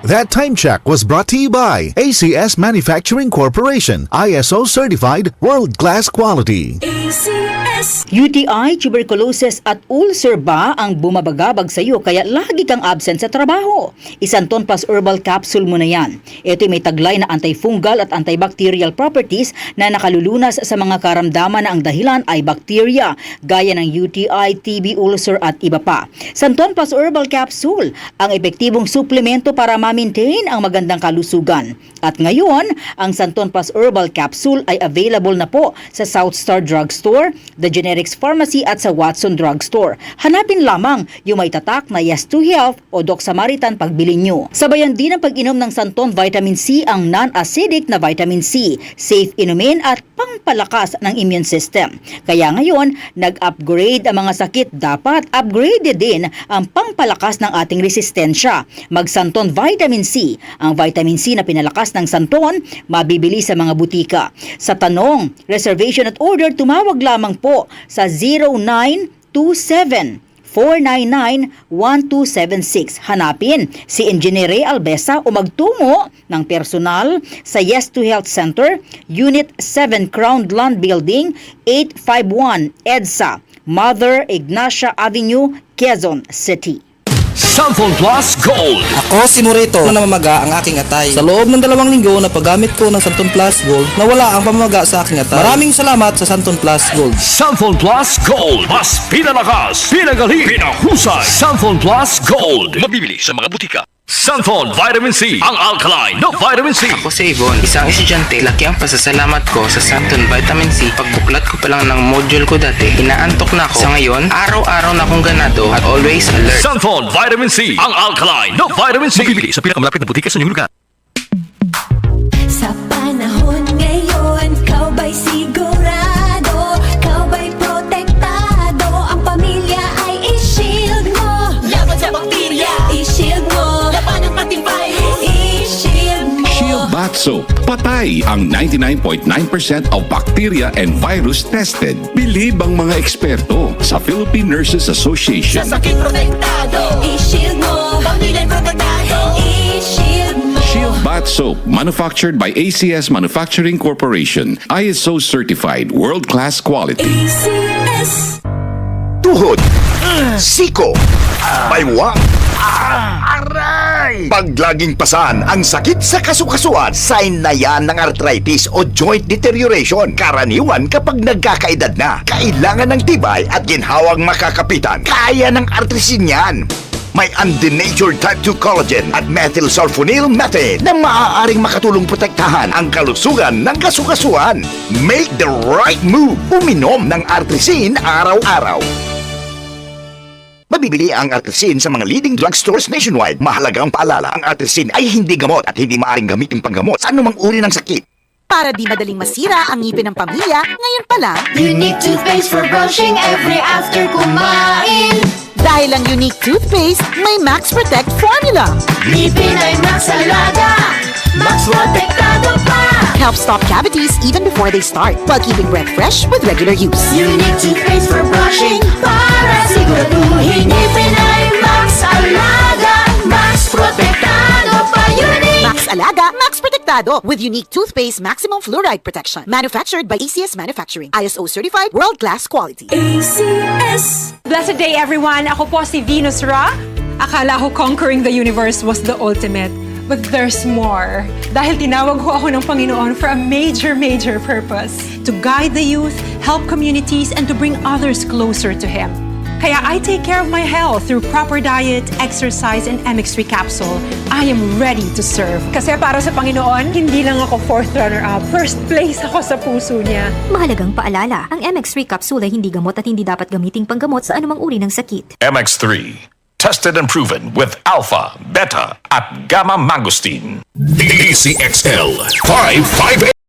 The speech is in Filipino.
That time check was brought to you by ACS Manufacturing Corporation, ISO certified world-class quality. ACS. UTI, tuberculosis at ulcer ba ang bumabagabag sa iyo kaya lagi kang absent sa trabaho? Isanton Plus Herbal Capsule mo na yan. Ito'y may taglay na antifungal at antibacterial properties na nakalulunas sa mga karamdaman na ang dahilan ay bacteria, gaya ng UTI, TB, ulcer at iba pa. Santon Plus Herbal Capsule, ang epektibong suplemento para ma-maintain ang magandang kalusugan. At ngayon, ang Santon Plus Herbal Capsule ay available na po sa South Star Drugstore, The Generics Pharmacy at sa Watson Drugstore. Hanapin lamang yung may tatak na Yes to Health o Doc Samaritan pagbili nyo. Sabayan din ang pag-inom ng Santon Vitamin C, ang non-acidic na vitamin C, safe inumin at pangpalakas ng immune system. Kaya ngayon, nag-upgrade ang mga sakit, dapat upgraded din ang pangpalakas ng ating resistensya. Mag-Santon Vitamin C. Ang vitamin C na pinalakas ng Santon, mabibili sa mga butika. Sa tanong, reservation at order, tumawag lamang po sa 0927-499-1276. Hanapin si Engineer Ray Albesa o magtungo ng personal sa Yes to Health Center, Unit 7 Crown Land Building, 851 EDSA, Mother Ignacia Avenue, Quezon City. Santon Plus Gold. Ako si Morito na namamaga ang aking atay. Sa loob ng 2 linggo na paggamit ko ng Santon Plus Gold, nawala ang pamamaga sa aking atay. Maraming salamat sa Santon Plus Gold. Santon Plus Gold. Mas pinalakas, pinagaling, pinahusay. Santon Plus Gold. Mabibili sa mga butika. Santon Vitamin C, ang alkaline na vitamin C. Ako si Yvonne, isang estudyante. Laki ang pasasalamat ko sa Santon Vitamin C. Pagbuklat ko pa lang ng module ko dati, inaantok na ako. Sa ngayon, araw-araw na akong ganado at always alert. Santon Vitamin C, ang alkaline na vitamin C. Mabibili sa pinakamalapit na butika sa inyong lugar. Sa panahon ngayon, kau ba'y sigurado? Kau ba'y protektado? Ang pamilya ay i-shield mo. Laban sa bakterya, i-shield mo. Laban ng pating virus, i-shield mo. Shield Bath Soap. Patay ang 99.9% of bacteria and virus tested. Bilib ang mga eksperto sa Philippine Nurses Association. Sa sakit protektado, i-shield mo. Pamilya protektado, i-shield mo. Shield Bath Soap, manufactured by ACS Manufacturing Corporation. ISO certified, world-class quality. ACS. Tuhod, siko, baywang, aray! Pag laging pasan ang sakit sa kasukasuan, sign na yan ng arthritis o joint deterioration. Karaniwan kapag nagkakaedad na, kailangan ng tibay at ginhawang makakapitan. Kaya ng artrisin yan. May undenatured type 2 collagen at methylsulfonyl methane na maaaring makatulong protektahan ang kalusugan ng kasukasuan. Make the right move. Uminom ng artrisin araw-araw. Mabibili ang artrisin sa mga leading drugstores nationwide. Mahalagang paalala, ang artrisin ay hindi gamot at hindi maaaring gamitin panggamot sa anumang uri ng sakit. Para di madaling masira ang ngipin ng pamilya, ngayon pa lang, Unique toothpaste for brushing every after kumain. dahil ang unique toothpaste, may Max Protect formula. Ngipin ay Max Alaga, Max Protektado pa. Helps stop cavities even before they start, while keeping breath fresh with regular use. Unique toothpaste for brushing para siguraduhin ngipin ay Max Alaga, Max Protektado pa. Unique Max Alaga, Max Protectado with unique toothpaste maximum fluoride protection. Manufactured by ACS Manufacturing. ISO certified world-class quality. ACS. Blessed day everyone! Ako po si Venus Ra. Akala ko conquering the universe was the ultimate. But there's more. Dahil tinawag ho ako ng Panginoon for a major purpose. To guide the youth, help communities, and to bring others closer to Him. Kaya I take care of my health through proper diet, exercise, and MX3 capsule. I am ready to serve. Kasi para sa Panginoon, hindi lang ako 4th runner-up. First place ako sa puso niya. Mahalagang paalala, ang MX3 capsule ay hindi gamot at hindi dapat gamiting panggamot sa anumang uri ng sakit. MX3, tested and proven with alpha, beta, at gamma mangosteen. DCXL 558